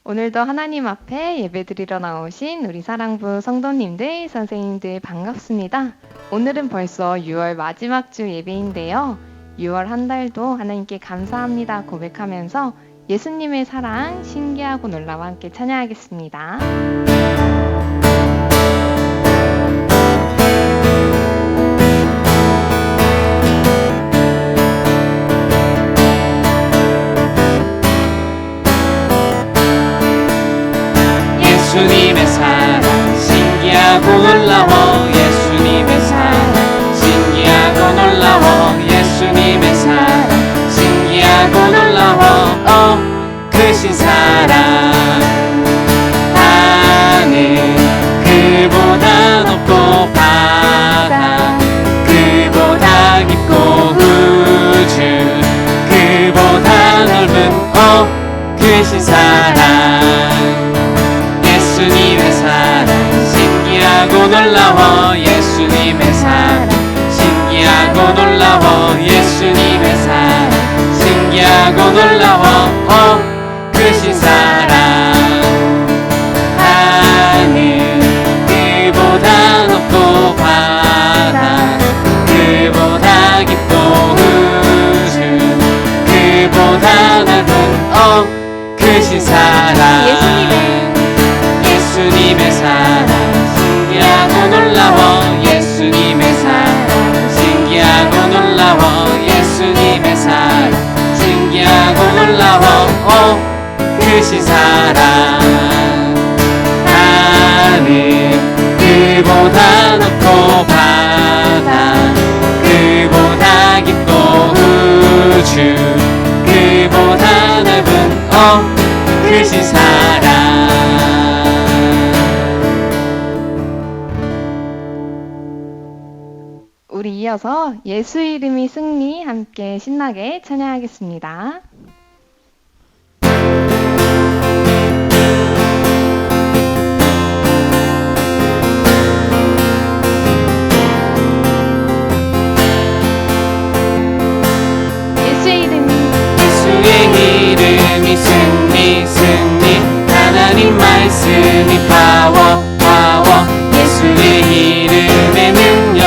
오늘도 하나님 앞에 예배드리러 나오신 우리 사랑부 성도님들, 선생님들 반갑습니다. 오늘은 벌써 6월 마지막 주 예배인데요. 6월 한 달도 하나님께 감사합니다 고백하면서 예수님의 사랑 신기하고 놀라워 함께 찬양하겠습니다. 예수님의 사랑 신기하고 놀라워 예수님의 사랑 신기하고 놀라워 예수님의 사랑 신기하고 놀라워 크신 사랑 하늘 그보다 높고 바다 그보다 깊고 우주 그보다 넓은 크신 사랑 예수님의 사랑 신기하고 놀라워 예수님의 사랑 신기하고 놀라워 예수님의 사랑 신기하고 놀라워 크신 사랑 하늘 그보다 높고 바다 그보다 깊고 우주 그보다 넓은 크신 사랑 예수님의 사랑 신기하고 놀라워 예수님의 사랑 신기하고 놀라워 예수님의 사랑 신기하고 놀라워 크신 사랑 하늘 그보다 높고 바다 그보다 깊고 우주 그보다 넓은 크신 사랑 우리 이어서 예수 이름이 승리 함께 신나게 찬양하겠습니다. 예수의 이름이 승리 승리 하나님 말씀이 파워 예수의 이름에 능력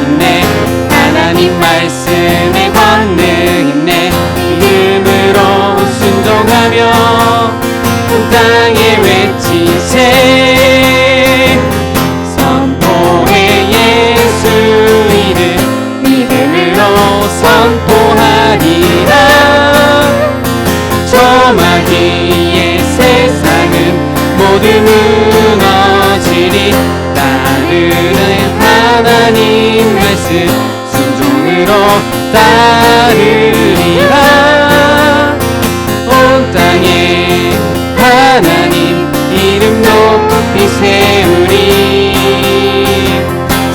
있네 하나님 말씀에 권능 있네 믿음으로 순종하며 온 땅에 외치세 선포해 예수 이름 믿음으로 선포하리라 저 마귀의 세상은 모두 무너지리 따르는 하나님 말씀 순종으로 따르리라 온 땅에 하나님 이름 높이 세우리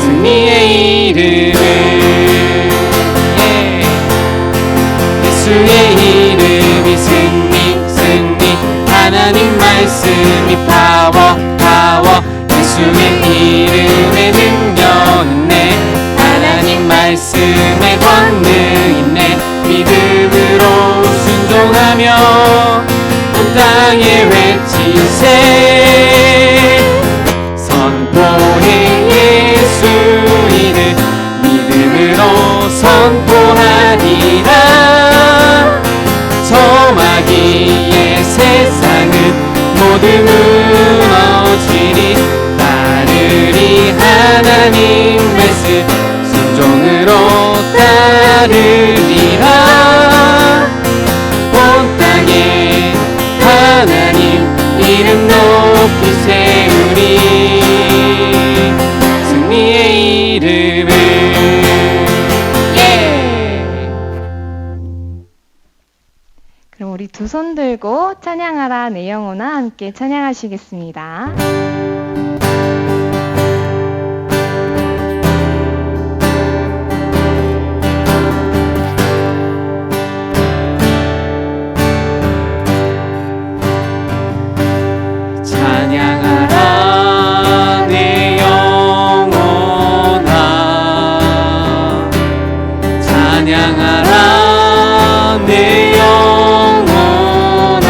승리의 이름을 예수의 이름이 승리 하나님 말씀이 파워 예수의 이름에 능력 있네 하나님 말씀에 권능 있네 믿음으로 순종하며 온 땅에 외치세 선포해 예수 이름 믿음으로 선포하리라 저 마귀의 세상은 모두 무너지리 따르리 하나님 말씀 순종으로 따르리라 온 땅에 하나님 이름 높이 세우리 승리의 이름을 그럼 우리 두 손 들고 찬양하라 내 영혼아 함께 찬양하시겠습니다. 찬양하라 내 영혼아 찬양하라 내 영혼아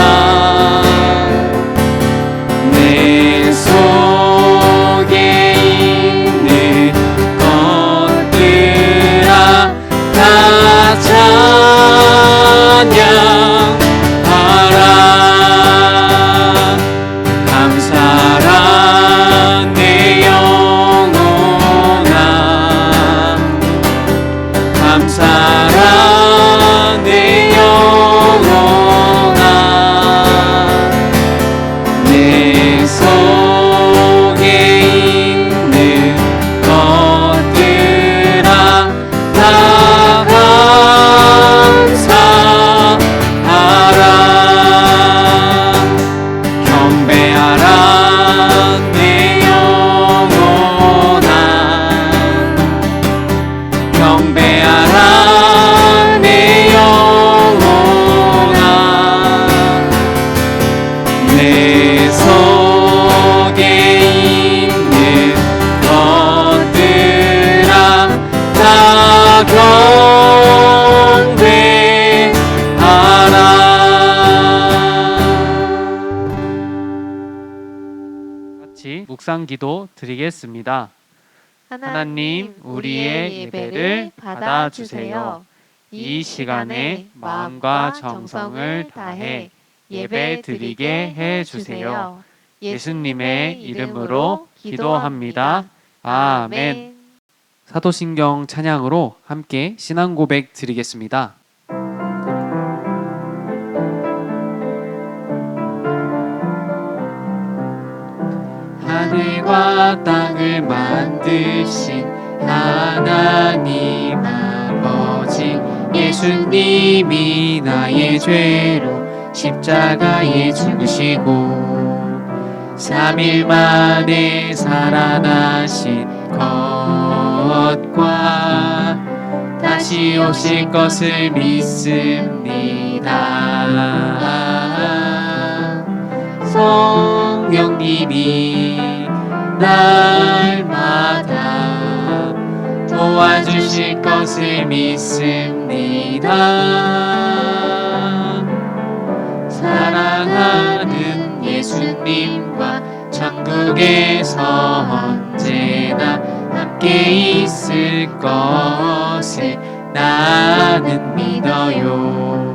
내 속에 있는 것들아 다 경배하라. 같이 묵상기도 드리겠습니다. 하나님, 우리의 예배를 받아주세요. 이 시간에 마음과 정성을 다해 예배 드리게 해주세요. 예수님의 이름으로 기도합니다. 아멘. 사도신경 찬양으로 함께 신앙 고백 드리겠습니다. 하늘과 땅을 만드신 하나님 아버지, 예수님이 나의 죄로 십자가에 죽으시고 3일 만에 살아나신 것과 다시 오실 것을 믿습니다. 성령님이 날마다 도와주실 것을 믿습니다. 사랑하는 예수님과 천국에서 언제나 함께 있을 것을 나는 믿어요.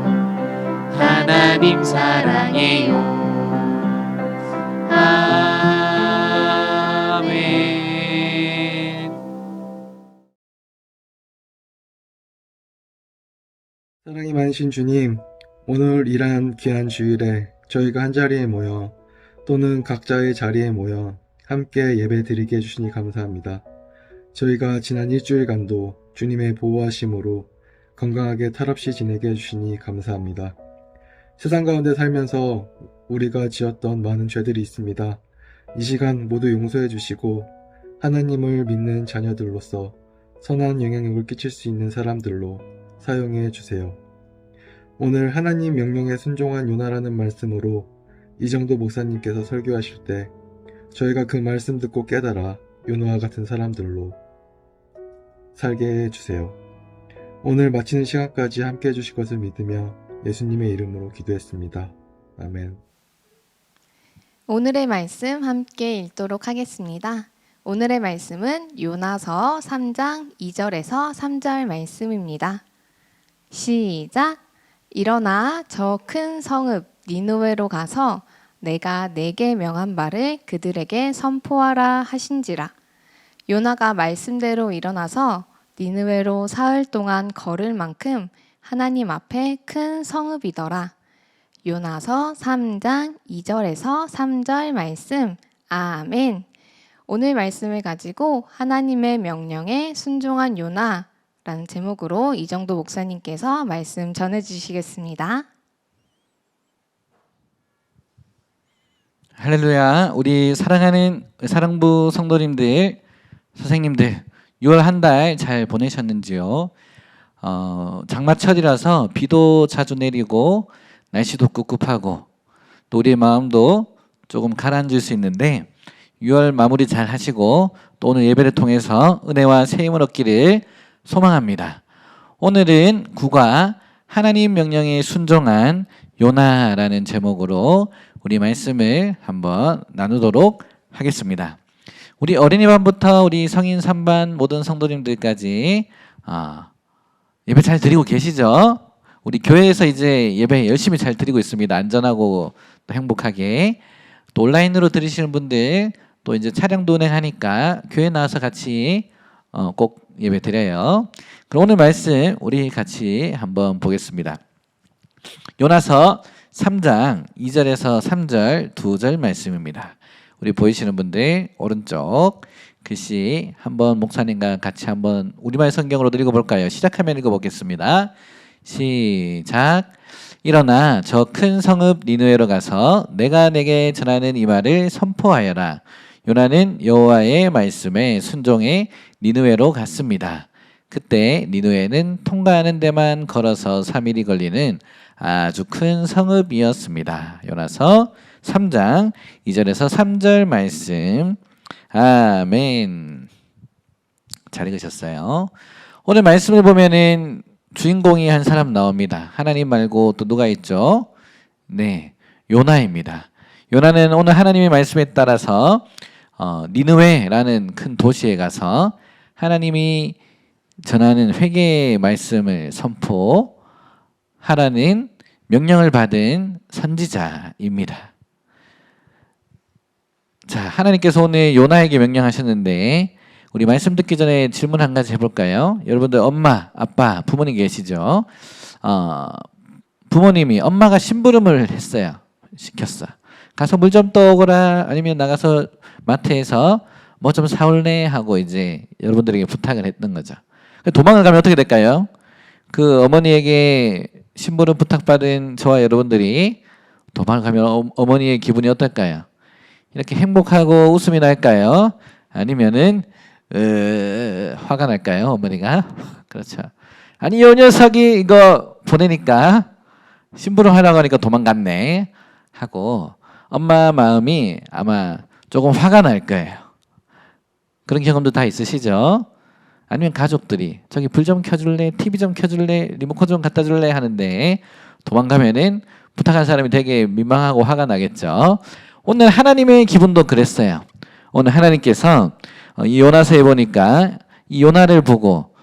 하나님 사랑해요. 아멘. 사랑이 많으신 주님, 오늘 이러한 귀한 주일에 저희가 한자리에 모여 또는 각자의 자리에 모여 함께 예배 드리게 해주시니 감사합니다. 저희가 지난 일주일간도 주님의 보호하심으로 건강하게 탈없이 지내게 해주시니 감사합니다. 세상 가운데 살면서 우리가 지었던 많은 죄들이 있습니다. 이 시간 모두 용서해 주시고 하나님을 믿는 자녀들로서 선한 영향력을 끼칠 수 있는 사람들로 사용해 주세요. 오늘 하나님 명령에 순종한 요나라는 말씀으로 이정도 목사님께서 설교하실 때 저희가 그 말씀 듣고 깨달아 요나와 같은 사람들로 살게 해주세요. 오늘 마치는 시간까지 함께 해주실 것을 믿으며 예수님의 이름으로 기도했습니다. 아멘. 오늘의 말씀 함께 읽도록 하겠습니다. 오늘의 말씀은 요나서 3장 2절에서 3절 말씀입니다. 시작! 일어나 저 큰 성읍 니느웨로 가서 내가 내게 명한 바를 그들에게 선포하라 하신지라. 요나가 말씀대로 일어나서 니느웨로 사흘 동안 걸을 만큼 하나님 앞에 큰 성읍이더라. 요나서 3장 2절에서 3절 말씀. 아멘. 오늘 말씀을 가지고 하나님의 명령에 순종한 요나라는 제목으로 이정도 목사님께서 말씀 전해주시겠습니다. 할렐루야. 우리 사랑하는 사랑부 성도님들, 선생님들 6월 한 달 잘 보내셨는지요? 장마철이라서 비도 자주 내리고 날씨도 꿉꿉하고 또 우리의 마음도 조금 가라앉을 수 있는데 6월 마무리 잘 하시고 또 오늘 예배를 통해서 은혜와 세임을 얻기를 소망합니다. 오늘은 구가 하나님 명령에 순종한 요나라는 제목으로 우리 말씀을 한번 나누도록 하겠습니다. 우리 어린이반부터 우리 성인 3반 모든 성도님들까지 예배 잘 드리고 계시죠? 우리 교회에서 이제 예배 열심히 잘 드리고 있습니다. 안전하고 또 행복하게. 또 온라인으로 들으시는 분들 또 이제 차량도 운행하니까 교회 나와서 같이 꼭 예배 드려요. 그럼 오늘 말씀 우리 같이 한번 보겠습니다. 요나서 3장 2절에서 3절 2절 말씀입니다. 우리 보이시는 분들 오른쪽 글씨 한번 목사님과 같이 한번 우리말 성경으로 읽어볼까요? 시작하면 읽어보겠습니다. 시작. 일어나 저 큰 성읍 니느웨로 가서 내가 내게 전하는 이 말을 선포하여라. 요나는 여호와의 말씀에 순종해 니느웨로 갔습니다. 그때 니느웨는 통과하는 데만 걸어서 3일이 걸리는 아주 큰 성읍이었습니다. 요나서 3장 2절에서 3절 말씀. 아멘. 잘 읽으셨어요. 오늘 말씀을 보면은 주인공이 한 사람 나옵니다. 하나님 말고 또 누가 있죠? 네, 요나입니다. 요나는 오늘 하나님의 말씀에 따라서 니느웨라는 큰 도시에 가서 하나님이 전하는 회개의 말씀을 선포하라는 명령을 받은 선지자입니다. 자, 하나님께서 오늘 요나에게 명령하셨는데 우리 말씀 듣기 전에 질문 한 가지 해볼까요? 여러분들 엄마, 아빠, 부모님 계시죠? 부모님이 엄마가 심부름을 했어요. 시켰어. 가서 물 좀 떠오거라 아니면 나가서 마트에서 뭐 좀 사올래 하고 이제 여러분들에게 부탁을 했던 거죠. 도망을 가면 어떻게 될까요? 그 어머니에게 심부름 부탁받은 저와 여러분들이 도망을 가면 어머니의 기분이 어떨까요? 이렇게 행복하고 웃음이 날까요? 아니면은 화가 날까요? 어머니가? 그렇죠. 아니 요 녀석이 이거 보내니까 심부름 하려고 하니까 도망갔네 하고 엄마 마음이 아마 조금 화가 날 거예요. 그런 경험도 다 있으시죠? 아니면 가족들이 저기 불 좀 켜줄래? TV 좀 켜줄래? 리모컨 좀 갖다 줄래? 하는데 도망가면은 부탁한 사람이 되게 민망하고 화가 나겠죠. 오늘 하나님의 기분도 그랬어요. 오늘 하나님께서 이 요나서에 보니까 이 요나를 보고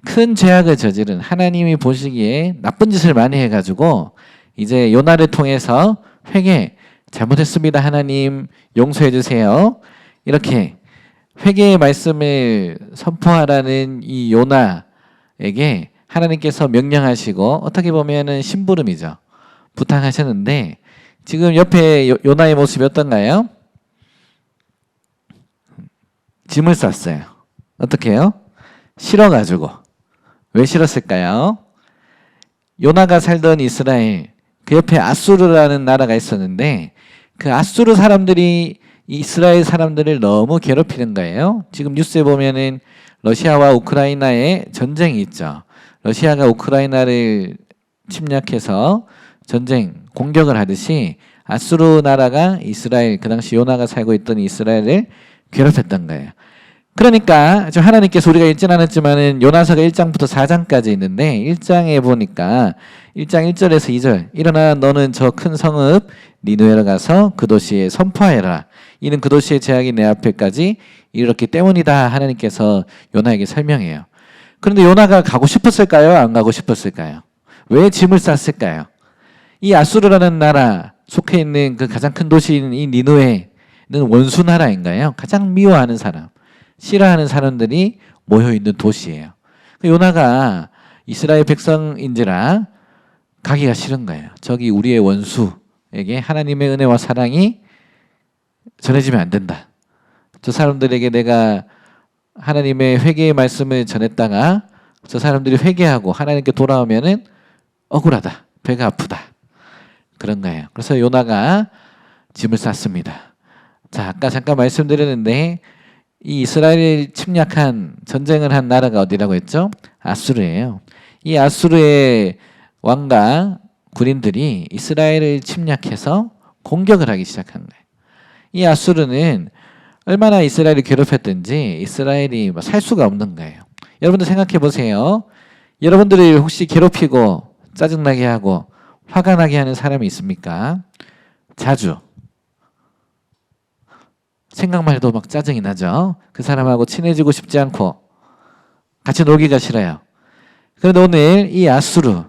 큰 죄악을 저지른 하나님이 보시기에 나쁜 짓을 많이 해가지고 이제 요나를 통해서 회개 잘못했습니다. 하나님 용서해 주세요. 이렇게 회개의 말씀을 선포하라는 이 요나에게 하나님께서 명령하시고 어떻게 보면은 심부름이죠. 부탁하셨는데 지금 옆에 요나의 모습이 어떤가요? 짐을 쌌어요. 어떻게 해요? 싫어가지고. 왜 싫었을까요? 요나가 살던 이스라엘 그 옆에 아수르라는 나라가 있었는데 그 아수르 사람들이 이스라엘 사람들을 너무 괴롭히는 거예요. 지금 뉴스에 보면은 러시아와 우크라이나의 전쟁이 있죠. 러시아가 우크라이나를 침략해서 전쟁 공격을 하듯이 아수르 나라가 이스라엘 그 당시 요나가 살고 있던 이스라엘을 괴롭혔던 거예요. 그러니까 저 하나님께서 우리가 읽진 않았지만은 요나서가 1장부터 4장까지 있는데 1장에 보니까 1장 1절에서 2절 일어나 너는 저 큰 성읍 니느웨로 가서 그 도시에 선포하여라. 이는 그 도시의 제약이 내 앞에까지 이렇기 때문이다. 하나님께서 요나에게 설명해요. 그런데 요나가 가고 싶었을까요? 안 가고 싶었을까요? 왜 짐을 쌌을까요? 이 아수르라는 나라 속해 있는 그 가장 큰 도시인 이 니느웨는 원수 나라인가요? 가장 미워하는 사람, 싫어하는 사람들이 모여 있는 도시예요. 요나가 이스라엘 백성인지라 가기가 싫은 거예요. 저기 우리의 원수에게 하나님의 은혜와 사랑이 전해지면 안 된다. 저 사람들에게 내가 하나님의 회개의 말씀을 전했다가 저 사람들이 회개하고 하나님께 돌아오면은 억울하다. 배가 아프다. 그런 거예요. 그래서 요나가 짐을 쌌습니다. 자, 아까 잠깐 말씀드렸는데 이 이스라엘을 침략한 전쟁을 한 나라가 어디라고 했죠? 아수르예요. 이 아수르의 왕과 군인들이 이스라엘을 침략해서 공격을 하기 시작한 거예요. 이 아수르는 얼마나 이스라엘을 괴롭혔든지 이스라엘이 살 수가 없는 거예요. 여러분들 생각해 보세요. 여러분들이 혹시 괴롭히고 짜증나게 하고 화가 나게 하는 사람이 있습니까? 자주. 생각만 해도 막 짜증이 나죠. 그 사람하고 친해지고 싶지 않고 같이 놀기가 싫어요. 그런데 오늘 이 아수르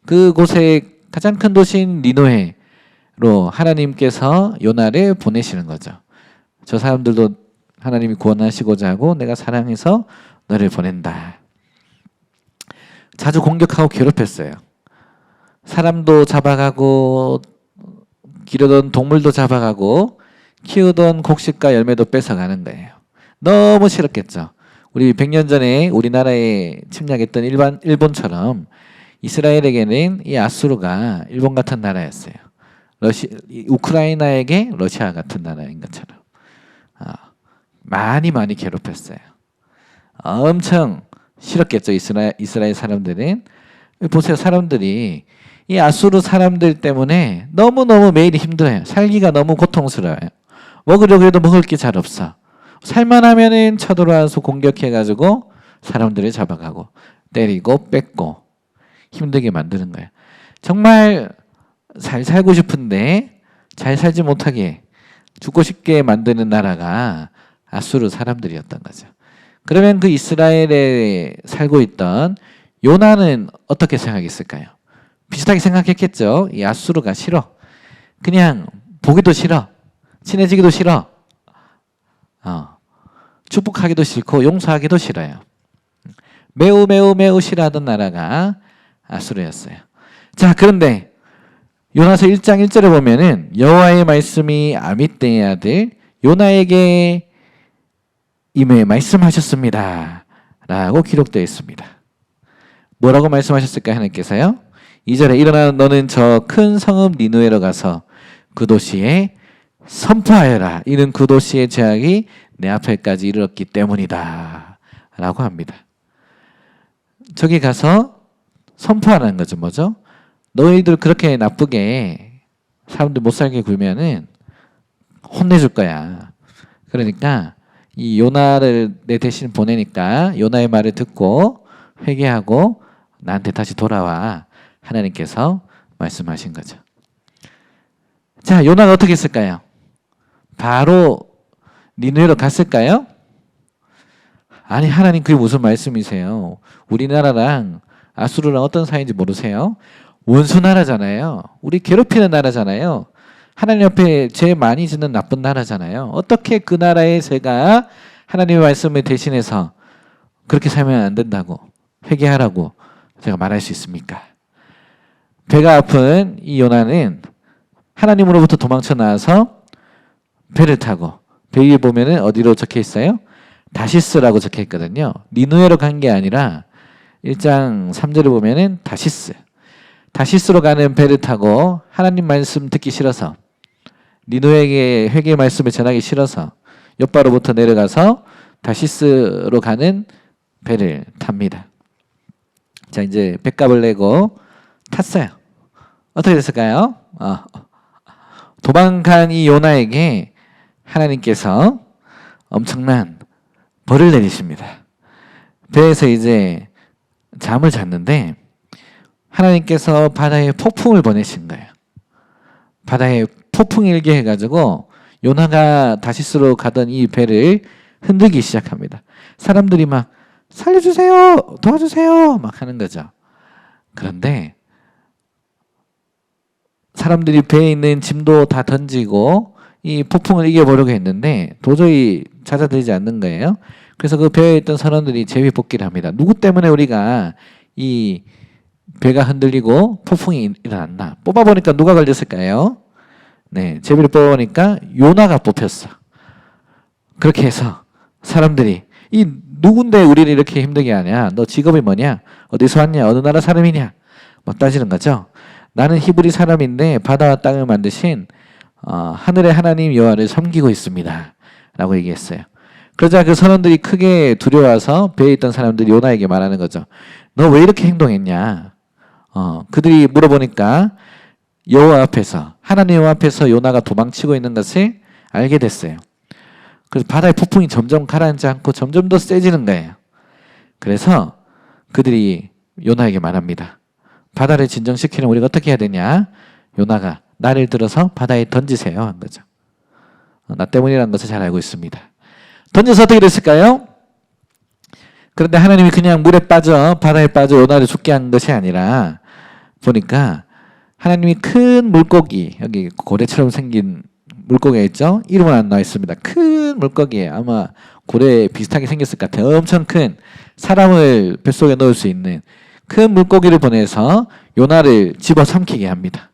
그곳의 가장 큰 도시인 니느웨로 하나님께서 요나를 보내시는 거죠. 저 사람들도 하나님이 구원하시고자 하고 내가 사랑해서 너를 보낸다. 자주 공격하고 괴롭혔어요. 사람도 잡아가고 기르던 동물도 잡아가고 키우던 곡식과 열매도 뺏어가는 거예요. 너무 싫었겠죠. 우리 100년 전에 우리나라에 침략했던 일본처럼 이스라엘에게는 이 아수르가 일본 같은 나라였어요. 우크라이나에게 러시아 같은 나라인 것처럼 많이 괴롭혔어요. 엄청 싫었겠죠. 이스라엘 사람들은. 보세요. 사람들이 이 아수르 사람들 때문에 너무너무 매일이 힘들어요. 살기가 너무 고통스러워요. 먹으려고 해도 먹을 게 잘 없어. 살만하면은 쳐들어와서 공격해가지고 사람들을 잡아가고 때리고 뺏고 힘들게 만드는 거예요. 정말 잘 살고 싶은데 잘 살지 못하게 죽고 싶게 만드는 나라가 아수르 사람들이었던 거죠. 그러면 그 이스라엘에 살고 있던 요나는 어떻게 생각했을까요? 비슷하게 생각했겠죠. 이 아수르가 싫어. 그냥 보기도 싫어. 친해지기도 싫어. 축복하기도 싫고 용서하기도 싫어요. 매우 매우 매우 싫어하던 나라가 아수르였어요. 자, 그런데 요나서 1장 1절에 보면은 여호와의 말씀이 아미떼의 아들 요나에게 임해 말씀하셨습니다. 라고 기록되어 있습니다. 뭐라고 말씀하셨을까요? 하나님께서요. 2절에 일어나 너는 저 큰 성읍 니느웨로 가서 그 도시에 선포하여라. 이는 그 도시의 죄악이 내 앞에까지 이르렀기 때문이다. 라고 합니다. 저기 가서 선포하라는 거죠. 뭐죠? 너희들 그렇게 나쁘게 사람들 못 살게 굴면은 혼내줄 거야. 그러니까 이 요나를 내 대신 보내니까 요나의 말을 듣고 회개하고 나한테 다시 돌아와. 하나님께서 말씀하신 거죠. 자, 요나가 어떻게 했을까요? 바로 니느웨로 갔을까요? 아니, 하나님 그게 무슨 말씀이세요? 우리나라랑 아수르랑 어떤 사이인지 모르세요? 원수 나라잖아요. 우리 괴롭히는 나라잖아요. 하나님 옆에 죄 많이 짓는 나쁜 나라잖아요. 어떻게 그 나라에 제가 하나님의 말씀을 대신해서 그렇게 살면 안 된다고 회개하라고 제가 말할 수 있습니까? 배가 아픈 이 요나는 하나님으로부터 도망쳐 나와서 배를 타고 배 위에 보면은 어디로 적혀 있어요? 다시스라고 적혀 있거든요. 니느웨로 간 게 아니라 1장 3절을 보면은 다시스로 가는 배를 타고 하나님 말씀 듣기 싫어서 니느웨에게 회개 말씀을 전하기 싫어서 요바로부터 내려가서 다시스로 가는 배를 탑니다. 자, 이제 뱃값을 내고 탔어요. 어떻게 됐을까요? 도망간 이 요나에게 하나님께서 엄청난 벌을 내리십니다. 배에서 이제 잠을 잤는데 하나님께서 바다에 폭풍을 보내신 거예요. 바다에 폭풍이 일게 해가지고 요나가 다시스로 가던 이 배를 흔들기 시작합니다. 사람들이 막 살려주세요, 도와주세요 막 하는 거죠. 그런데 사람들이 배에 있는 짐도 다 던지고 이 폭풍을 이겨보려고 했는데 도저히 잦아들지 않는 거예요. 그래서 그 배에 있던 선원들이 제비뽑기를 합니다. 누구 때문에 우리가 이 배가 흔들리고 폭풍이 일어났나? 뽑아보니까 누가 걸렸을까요? 네, 제비를 뽑아보니까 요나가 뽑혔어. 그렇게 해서 사람들이 이 누군데 우리를 이렇게 힘들게 하냐? 너 직업이 뭐냐? 어디서 왔냐? 어느 나라 사람이냐? 막 따지는 거죠. 나는 히브리 사람인데 바다와 땅을 만드신 하늘의 하나님 여호와를 섬기고 있습니다. 라고 얘기했어요. 그러자 그 선원들이 크게 두려워서 배에 있던 사람들이 요나에게 말하는 거죠. 너 왜 이렇게 행동했냐? 그들이 물어보니까 여호와 앞에서 하나님 여호와 앞에서 요나가 도망치고 있는 것을 알게 됐어요. 그래서 바다의 폭풍이 점점 가라앉지 않고 점점 더 세지는 거예요. 그래서 그들이 요나에게 말합니다. 바다를 진정시키는 우리가 어떻게 해야 되냐? 요나가 나를 들어서 바다에 던지세요 한 거죠. 나 때문이라는 것을 잘 알고 있습니다. 던져서 어떻게 됐을까요? 그런데 하나님이 그냥 물에 빠져 바다에 빠져 요나를 죽게 한 것이 아니라 보니까 하나님이 큰 물고기, 여기 고래처럼 생긴 물고기가 있죠? 이름은 안 나와 있습니다. 큰 물고기예요. 아마 고래 비슷하게 생겼을 것 같아요. 엄청 큰 사람을 뱃속에 넣을 수 있는 큰 물고기를 보내서 요나를 집어삼키게 합니다.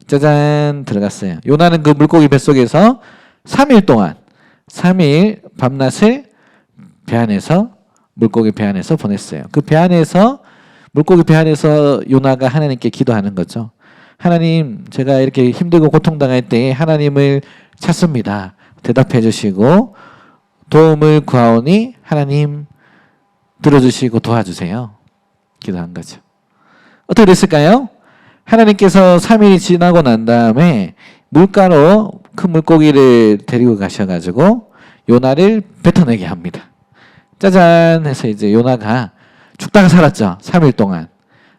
짜잔, 들어갔어요. 요나는 그 물고기 뱃속에서 3일 동안 3일 밤낮을 배 안에서 물고기 배 안에서 보냈어요. 그 배 안에서 물고기 배 안에서 요나가 하나님께 기도하는 거죠. 하나님, 제가 이렇게 힘들고 고통당할 때 하나님을 찾습니다. 대답해 주시고 도움을 구하오니 하나님 들어주시고 도와주세요. 기도한 거죠. 어떻게 됐을까요? 하나님께서 3일이 지나고 난 다음에 물가로 큰 물고기를 데리고 가셔가지고 요나를 뱉어내게 합니다. 짜잔 해서 이제 요나가 죽다가 살았죠. 3일 동안.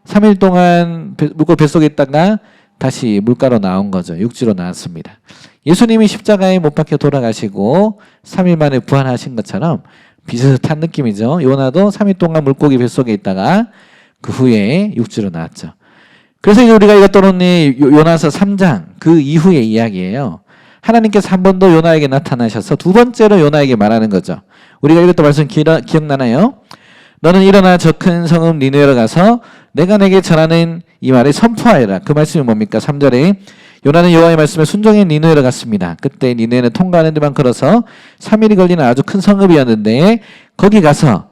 3일 동안 물고기 뱃속에 있다가 다시 물가로 나온 거죠. 육지로 나왔습니다. 예수님이 십자가에 못 박혀 돌아가시고 3일 만에 부활하신 것처럼 비슷한 느낌이죠. 요나도 3일 동안 물고기 뱃속에 있다가 그 후에 육지로 나왔죠. 그래서 이제 우리가 읽었던 요나서 3장 그 이후의 이야기예요. 하나님께서 한 번 더 요나에게 나타나셔서 두 번째로 요나에게 말하는 거죠. 우리가 읽었던 말씀 기억나나요? 너는 일어나 저 큰 성읍 니느웨로 가서 내가 내게 전하는 이 말을 선포하여라. 그 말씀이 뭡니까? 3절에 요나는 여호와의 말씀에 순종해 니느웨로 갔습니다. 그때 니느웨는 통과하는 데만 걸어서 3일이 걸리는 아주 큰 성읍이었는데 거기 가서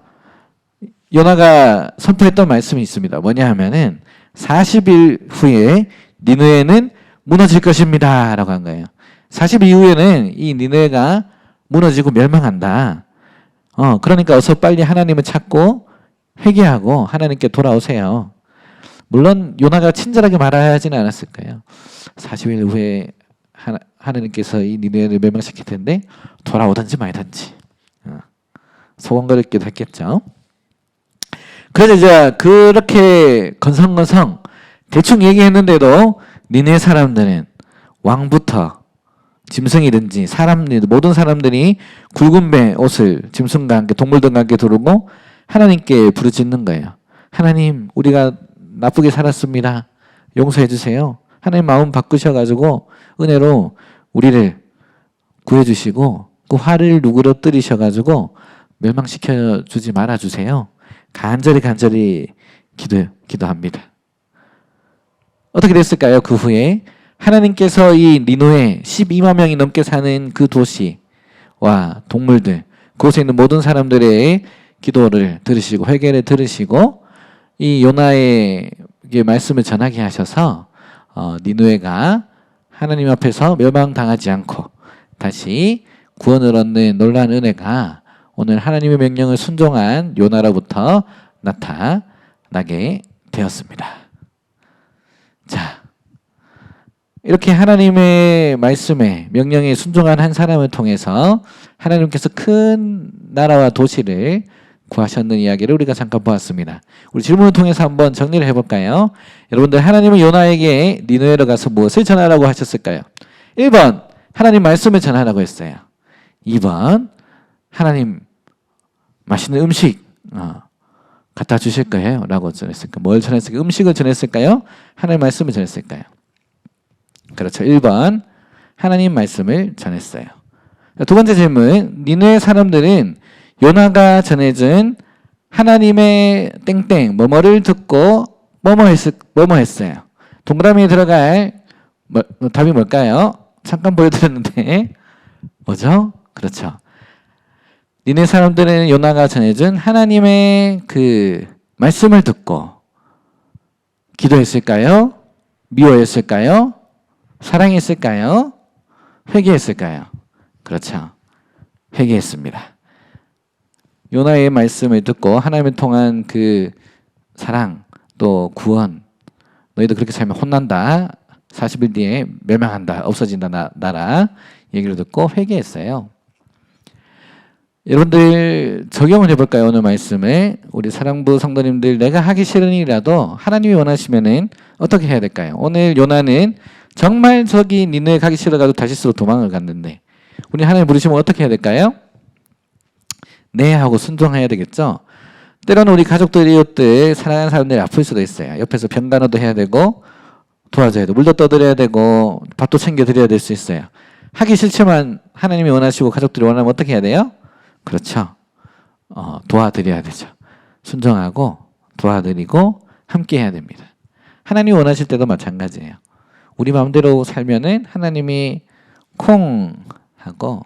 요나가 선포했던 말씀이 있습니다. 뭐냐 하면은 40일 후에 니느웨는 무너질 것입니다 라고 한 거예요. 40일 이후에는 이 니느웨가 무너지고 멸망한다. 그러니까 어서 빨리 하나님을 찾고 회개하고 하나님께 돌아오세요. 물론 요나가 친절하게 말하지는 않았을까요? 40일 후에 하나님께서 이 니느웨를 멸망시킬 텐데 돌아오든지 말든지 소원거렸기도 했겠죠. 그래서 이제 그렇게 건성건성 대충 얘기했는데도 니네 사람들은 왕부터 짐승이든지 모든 사람들이 굵은 배 옷을 짐승과 함께 동물들과 함께 두르고 하나님께 부르짖는 거예요. 하나님, 우리가 나쁘게 살았습니다. 용서해 주세요. 하나님 마음 바꾸셔가지고 은혜로 우리를 구해주시고 그 화를 누그러뜨리셔가지고 멸망시켜 주지 말아 주세요. 간절히 기도합니다. 어떻게 됐을까요? 그 후에 하나님께서 이 니느웨 12만 명이 넘게 사는 그 도시와 동물들, 그곳에 있는 모든 사람들의 기도를 들으시고 회개를 들으시고 이 요나에게 말씀을 전하게 하셔서 니느웨가 하나님 앞에서 멸망당하지 않고 다시 구원을 얻는 놀라운 은혜가 오늘 하나님의 명령을 순종한 요나로부터 나타나게 되었습니다. 자, 이렇게 하나님의 말씀에 명령에 순종한 한 사람을 통해서 하나님께서 큰 나라와 도시를 구하셨는 이야기를 우리가 잠깐 보았습니다. 우리 질문을 통해서 한번 정리를 해볼까요? 여러분들, 하나님은 요나에게 니느웨로 가서 무엇을 전하라고 하셨을까요? 1번 하나님 말씀을 전하라고 했어요. 2번 하나님 맛있는 음식 갖다 주실 거예요 라고 전했을까요? 뭘 전했을까요? 음식을 전했을까요? 하나님 말씀을 전했을까요? 그렇죠. 1번 하나님 말씀을 전했어요. 두 번째 질문, 니느웨 사람들은 요나가 전해준 하나님의 땡땡 뭐뭐를 듣고 뭐뭐 했어요. 동그라미에 들어갈 답이 뭘까요? 잠깐 보여드렸는데 뭐죠? 그렇죠. 니네 사람들은 요나가 전해준 하나님의 그 말씀을 듣고 기도했을까요? 미워했을까요? 사랑했을까요? 회개했을까요? 그렇죠. 회개했습니다. 요나의 말씀을 듣고 하나님을 통한 그 사랑 또 구원, 너희도 그렇게 살면 혼난다, 40일 뒤에 멸망한다, 없어진다 나라 얘기를 듣고 회개했어요. 여러분들 적용을 해볼까요? 오늘 말씀에 우리 사랑부 성도님들, 내가 하기 싫은 일이라도 하나님이 원하시면은 어떻게 해야 될까요? 오늘 요나는 정말 저기 니느웨 가기 싫어가지고 다시스로 도망을 갔는데 우리 하나님 부르시면 어떻게 해야 될까요? 네 하고 순종해야 되겠죠. 때로는 우리 가족들이 이웃들 사랑하는 사람들이 아플 수도 있어요. 옆에서 병간호도 해야 되고 도와줘야 되고 물도 떠드려야 되고 밥도 챙겨드려야 될 수 있어요. 하기 싫지만 하나님이 원하시고 가족들이 원하면 어떻게 해야 돼요? 그렇죠. 도와드려야 되죠. 순종하고 도와드리고 함께 해야 됩니다. 하나님이 원하실 때도 마찬가지예요. 우리 마음대로 살면은 하나님이 콩 하고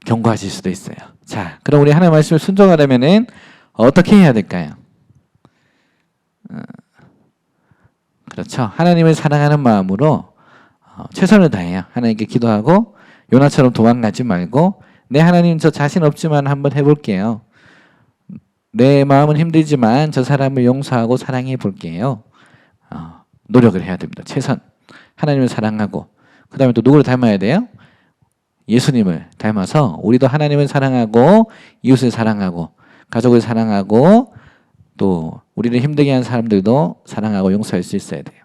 경고하실 수도 있어요. 자, 그럼 우리 하나님의 말씀을 순종하려면은 어떻게 해야 될까요? 그렇죠. 하나님을 사랑하는 마음으로 최선을 다해요. 하나님께 기도하고 요나처럼 도망가지 말고 네 하나님 저 자신 없지만 한번 해볼게요. 내 마음은 힘들지만 저 사람을 용서하고 사랑해 볼게요. 노력을 해야 됩니다. 최선. 하나님을 사랑하고 그 다음에 또 누구를 닮아야 돼요? 예수님을 닮아서 우리도 하나님을 사랑하고 이웃을 사랑하고 가족을 사랑하고 또 우리를 힘들게 한 사람들도 사랑하고 용서할 수 있어야 돼요.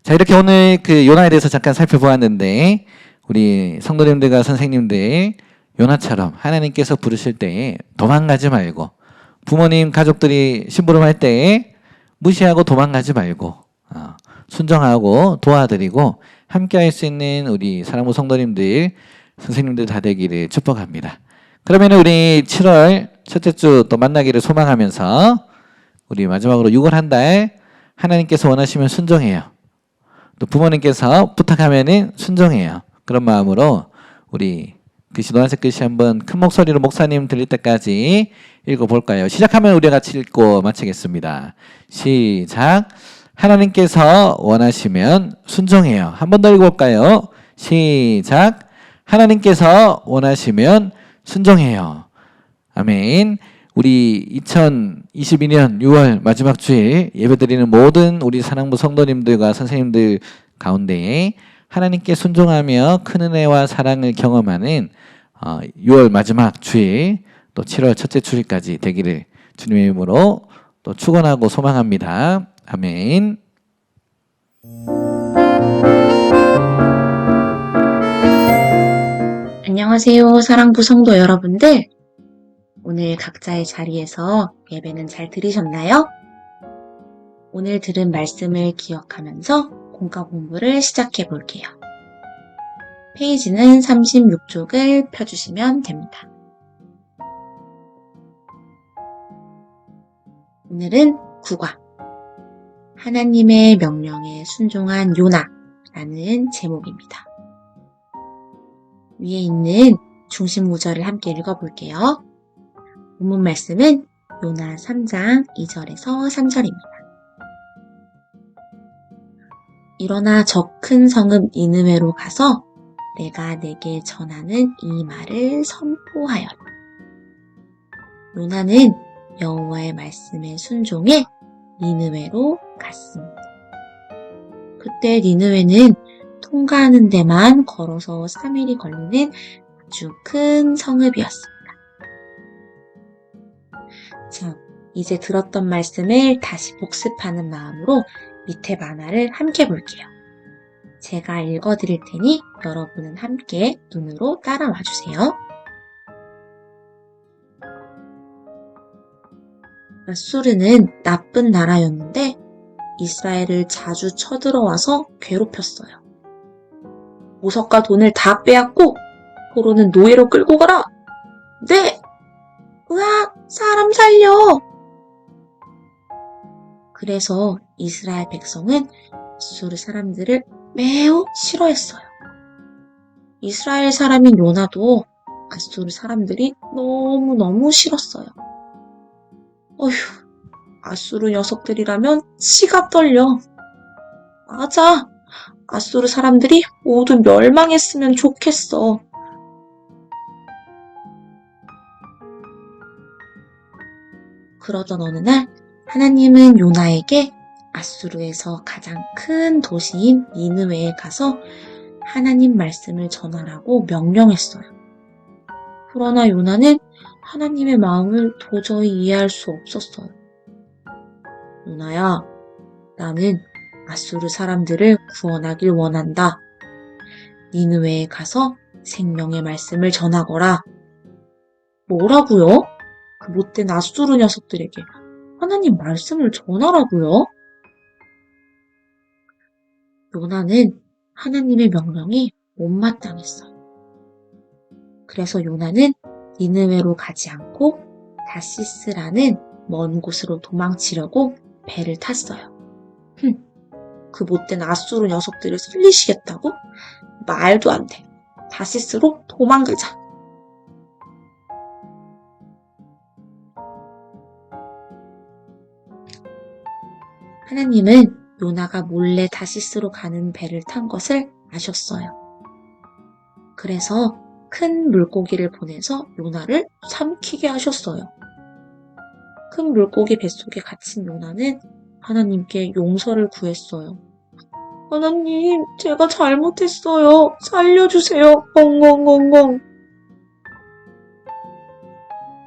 자, 이렇게 오늘 그 요나에 대해서 잠깐 살펴보았는데 우리 성도님들과 선생님들 요나처럼 하나님께서 부르실 때 도망가지 말고 부모님 가족들이 심부름할 때 무시하고 도망가지 말고 순종하고 도와드리고 함께 할 수 있는 우리 사랑부 성도님들 선생님들 다 되기를 축복합니다. 그러면 우리 7월 첫째 주 또 만나기를 소망하면서 우리 마지막으로 6월 한 달 하나님께서 원하시면 순종해요. 또 부모님께서 부탁하면은 순종해요. 그런 마음으로 우리 글씨 노란색 글씨 한번 큰 목소리로 목사님 들릴 때까지 읽어볼까요? 시작하면 우리가 같이 읽고 마치겠습니다. 시작. 하나님께서 원하시면 순종해요. 한 번 더 읽어볼까요? 시작. 하나님께서 원하시면 순종해요. 아멘. 우리 2022년 6월 마지막 주일 예배드리는 모든 우리 사랑부 성도님들과 선생님들 가운데 하나님께 순종하며 큰 은혜와 사랑을 경험하는 6월 마지막 주일 또 7월 첫째 주일까지 되기를 주님의 이름으로 또 축원하고 소망합니다. 아멘. 안녕하세요, 사랑부 성도 여러분들. 오늘 각자의 자리에서 예배는 잘 들으셨나요? 오늘 들은 말씀을 기억하면서 공과 공부를 시작해 볼게요. 페이지는 36쪽을 펴주시면 됩니다. 오늘은 국어. 하나님의 명령에 순종한 요나라는 제목입니다. 위에 있는 중심 구절을 함께 읽어볼게요. 본문 말씀은 요나 3장 2절에서 3절입니다. 일어나 저 큰 성읍 니느웨로 가서 내가 내게 전하는 이 말을 선포하여라. 요나는 여호와의 말씀에 순종해 니느웨로 갔습니다. 그때 니느웨는 통과하는 데만 걸어서 3일이 걸리는 아주 큰 성읍이었습니다. 자, 이제 들었던 말씀을 다시 복습하는 마음으로 밑에 만화를 함께 볼게요. 제가 읽어드릴 테니 여러분은 함께 눈으로 따라와 주세요. 아수르는 나쁜 나라였는데 이스라엘을 자주 쳐들어와서 괴롭혔어요. 보석과 돈을 다 빼앗고 포로는 노예로 끌고 가라! 네! 으악! 사람 살려! 그래서 이스라엘 백성은 아수르 사람들을 매우 싫어했어요. 이스라엘 사람인 요나도 아수르 사람들이 너무너무 싫었어요. 어휴, 아수르 녀석들이라면 치가 떨려. 맞아, 아수르 사람들이 모두 멸망했으면 좋겠어. 그러던 어느 날 하나님은 요나에게 아수르에서 가장 큰 도시인 니느웨에 가서 하나님 말씀을 전하라고 명령했어요. 그러나 요나는 하나님의 마음을 도저히 이해할 수 없었어요. 요나야, 나는 아수르 사람들을 구원하길 원한다. 니느웨에 가서 생명의 말씀을 전하거라. 뭐라고요? 그 못된 아수르 녀석들에게 하나님 말씀을 전하라고요? 요나는 하나님의 명령이 못마땅했어요. 그래서 요나는 니느웨로 가지 않고 다시스라는 먼 곳으로 도망치려고 배를 탔어요. 그 못된 아수르 녀석들을 살리시겠다고? 말도 안 돼. 다시스로 도망가자. 하나님은 요나가 몰래 다시스로 가는 배를 탄 것을 아셨어요. 그래서 큰 물고기를 보내서 요나를 삼키게 하셨어요. 큰 물고기 뱃속에 갇힌 요나는 하나님께 용서를 구했어요. 하나님, 제가 잘못했어요. 살려주세요. 엉엉엉엉.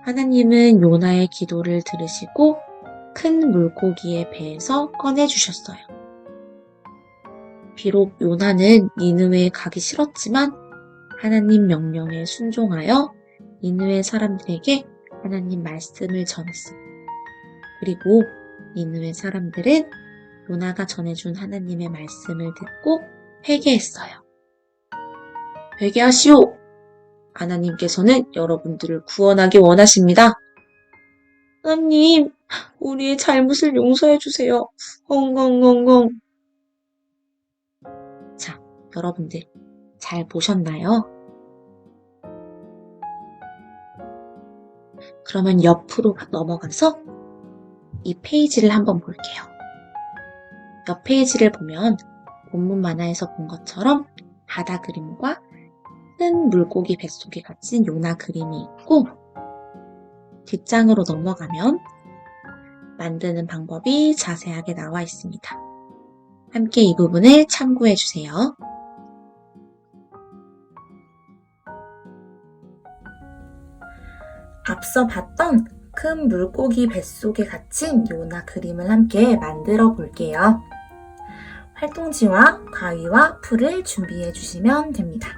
하나님은 요나의 기도를 들으시고 큰 물고기의 배에서 꺼내주셨어요. 비록 요나는 니느웨에 가기 싫었지만 하나님 명령에 순종하여 니느웨 사람들에게 하나님 말씀을 전했어요. 그리고 니느웨 사람들은 요나가 전해준 하나님의 말씀을 듣고 회개했어요. 회개하시오! 하나님께서는 여러분들을 구원하기 원하십니다. 하나님, 우리의 잘못을 용서해 주세요. 엉엉엉엉. 자, 여러분들 잘 보셨나요? 그러면 옆으로 넘어가서 이 페이지를 한번 볼게요. 옆 페이지를 보면 본문 만화에서 본 것처럼 바다 그림과 큰 물고기 뱃속에 갇힌 요나 그림이 있고, 뒷장으로 넘어가면 만드는 방법이 자세하게 나와 있습니다. 함께 이 부분을 참고해 주세요. 앞서 봤던 큰 물고기 뱃속에 갇힌 요나 그림을 함께 만들어 볼게요. 활동지와 가위와 풀을 준비해 주시면 됩니다.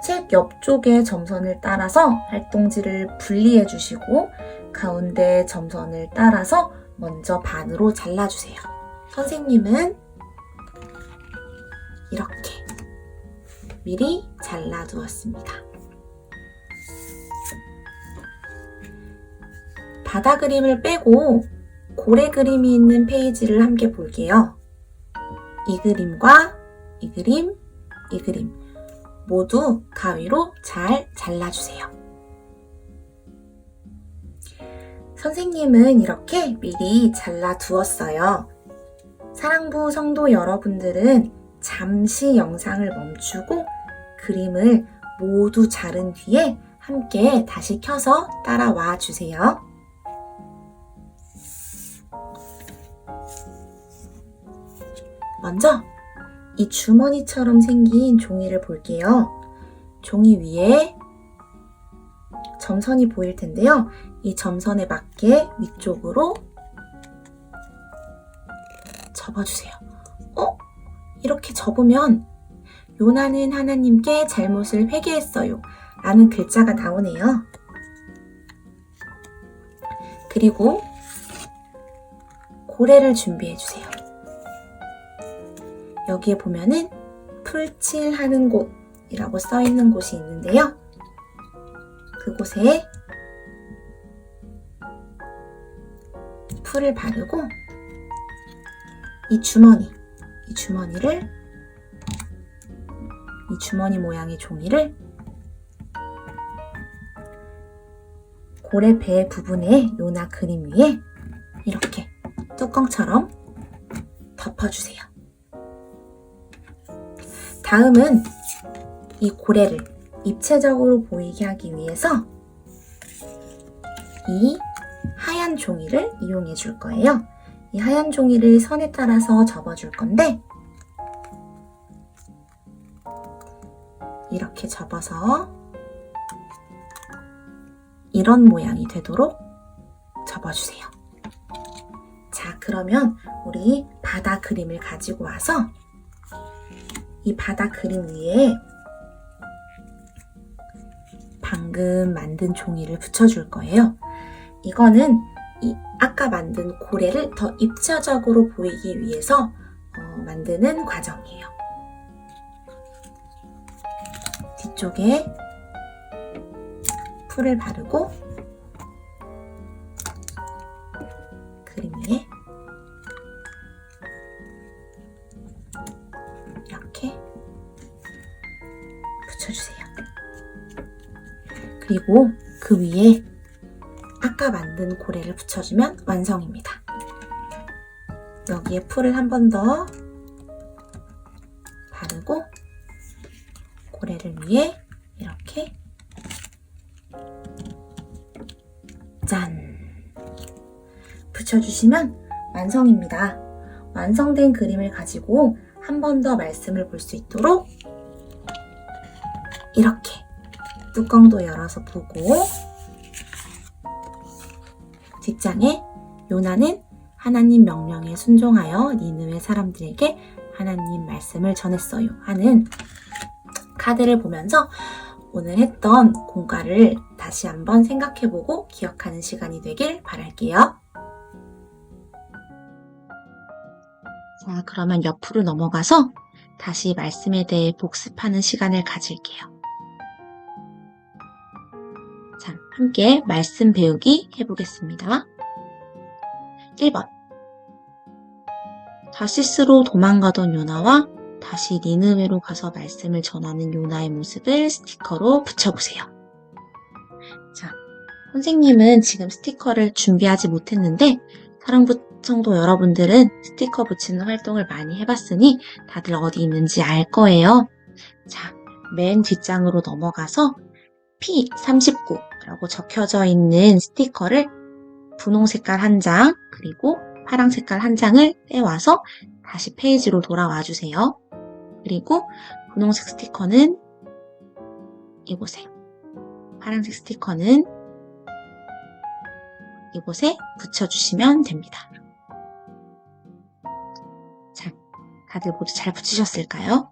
책 옆쪽에 점선을 따라서 활동지를 분리해 주시고 가운데 점선을 따라서 먼저 반으로 잘라주세요. 선생님은 이렇게 미리 잘라두었습니다. 바다 그림을 빼고 고래 그림이 있는 페이지를 함께 볼게요. 이 그림과 이 그림, 이 그림 모두 가위로 잘 잘라주세요. 선생님은 이렇게 미리 잘라두었어요. 사랑부 성도 여러분들은 잠시 영상을 멈추고 그림을 모두 자른 뒤에 함께 다시 켜서 따라와 주세요. 먼저 이 주머니처럼 생긴 종이를 볼게요. 종이 위에 점선이 보일 텐데요. 이 점선에 맞게 위쪽으로 접어주세요. 이렇게 접으면 요나는 하나님께 잘못을 회개했어요 라는 글자가 나오네요. 그리고 고래를 준비해주세요. 여기에 보면은 풀칠하는 곳이라고 써있는 곳이 있는데요. 그곳에 풀을 바르고 이 주머니 모양의 종이를 고래 배 부분에 요나 그림 위에 이렇게 뚜껑처럼 덮어주세요. 다음은 이 고래를 입체적으로 보이게 하기 위해서 이 하얀 종이를 이용해 줄 거예요. 이 하얀 종이를 선에 따라서 접어 줄 건데 이렇게 접어서 이런 모양이 되도록 접어주세요. 자, 그러면 우리 바다 그림을 가지고 와서 이 바다 그림 위에 방금 만든 종이를 붙여줄 거예요. 이거는 이 아까 만든 고래를 더 입체적으로 보이기 위해서 만드는 과정이에요. 뒤쪽에 풀을 바르고 그림 위에 이렇게 붙여주세요. 그리고 그 위에 아까 만든 고래를 붙여주면 완성입니다. 여기에 풀을 한 번 더 바르고 고래를 위에 이렇게 짠! 붙여주시면 완성입니다. 완성된 그림을 가지고 한 번 더 말씀을 볼 수 있도록 이렇게 뚜껑도 열어서 보고, 뒷장에 요나는 하나님 명령에 순종하여 니느웨 사람들에게 하나님 말씀을 전했어요 하는 카드를 보면서 오늘 했던 공과를 다시 한번 생각해보고 기억하는 시간이 되길 바랄게요. 자, 그러면 옆으로 넘어가서 다시 말씀에 대해 복습하는 시간을 가질게요. 자, 함께 말씀 배우기 해보겠습니다. 1번. 다시스로 도망가던 요나와 다시 니느웨로 가서 말씀을 전하는 요나의 모습을 스티커로 붙여보세요. 자, 선생님은 지금 스티커를 준비하지 못했는데 사랑부 성도 여러분들은 스티커 붙이는 활동을 많이 해봤으니 다들 어디 있는지 알 거예요. 자, 맨 뒷장으로 넘어가서 P39라고 적혀져 있는 스티커를 분홍 색깔 한 장, 그리고 파랑 색깔 한 장을 떼와서 다시 페이지로 돌아와 주세요. 그리고 분홍색 스티커는 이곳에, 파란색 스티커는 이곳에 붙여주시면 됩니다. 자, 다들 모두 잘 붙이셨을까요?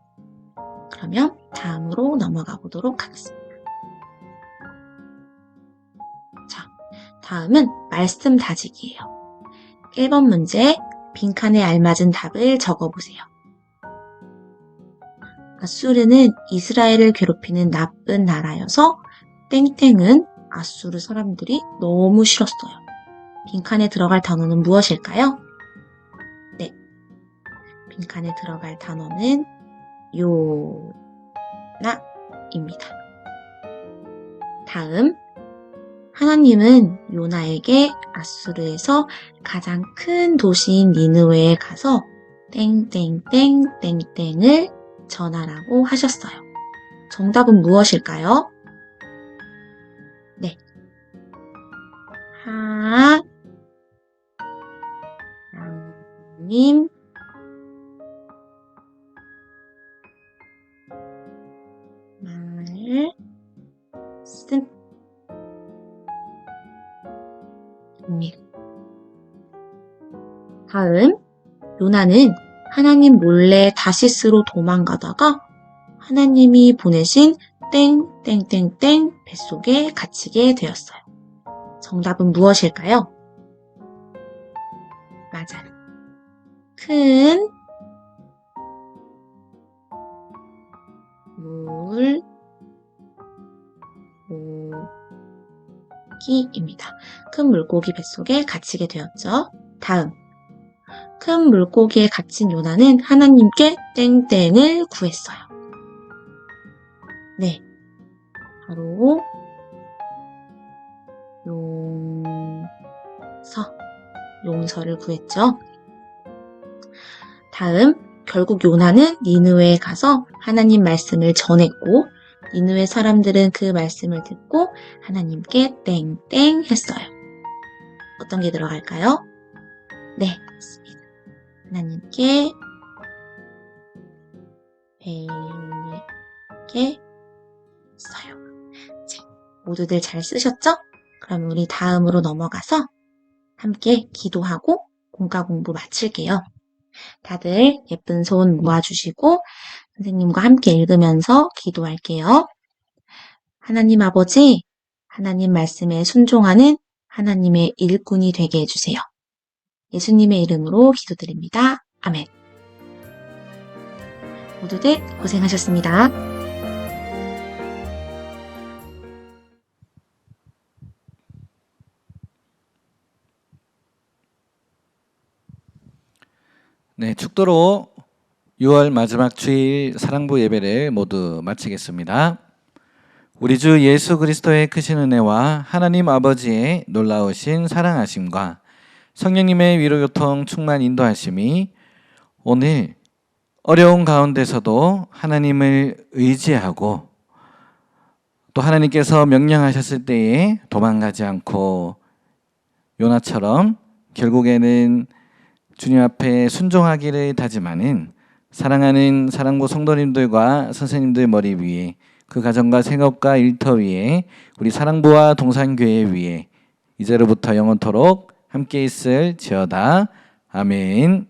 그러면 다음으로 넘어가 보도록 하겠습니다. 자, 다음은 말씀 다지기예요. 1번 문제, 빈칸에 알맞은 답을 적어보세요. 아수르는 이스라엘을 괴롭히는 나쁜 나라여서 땡땡은 아수르 사람들이 너무 싫었어요. 빈칸에 들어갈 단어는 무엇일까요? 네, 빈칸에 들어갈 단어는 요나입니다. 다음, 하나님은 요나에게 아수르에서 가장 큰 도시인 니느웨에 가서 땡땡땡땡땡을 전하라고 하셨어요. 정답은 무엇일까요? 네, 하나님 말씀입니다. 다음, 요나는 하나님 몰래 다시스로 도망가다가 하나님이 보내신 땡땡땡땡 뱃속에 갇히게 되었어요. 정답은 무엇일까요? 맞아요. 큰 물고기입니다. 큰 물고기 뱃속에 갇히게 되었죠. 다음, 큰 물고기에 갇힌 요나는 하나님께 땡땡을 구했어요. 네, 바로 용서를 구했죠. 다음, 결국 요나는 니느웨에 가서 하나님 말씀을 전했고 니느웨 사람들은 그 말씀을 듣고 하나님께 땡땡 했어요. 어떤 게 들어갈까요? 네, 맞습니다. 하나님께 베게 했어요. 자, 모두들 잘 쓰셨죠? 그럼 우리 다음으로 넘어가서 함께 기도하고 공과 공부 마칠게요. 다들 예쁜 손 모아주시고 선생님과 함께 읽으면서 기도할게요. 하나님 아버지, 하나님 말씀에 순종하는 하나님의 일꾼이 되게 해주세요. 예수님의 이름으로 기도드립니다. 아멘. 모두들 고생하셨습니다. 네, 축도로 6월 마지막 주일 사랑부 예배를 모두 마치겠습니다. 우리 주 예수 그리스도의 크신 은혜와 하나님 아버지의 놀라우신 사랑하심과 성령님의 위로교통 충만 인도하심이 오늘 어려운 가운데서도 하나님을 의지하고 또 하나님께서 명령하셨을 때에 도망가지 않고 요나처럼 결국에는 주님 앞에 순종하기를 다짐하는 사랑하는 사랑부 성도님들과 선생님들 머리 위에, 그 가정과 생업과 일터 위에, 우리 사랑부와 동산교회 위에 이제로부터 영원토록 함께 있을지어다. 아멘.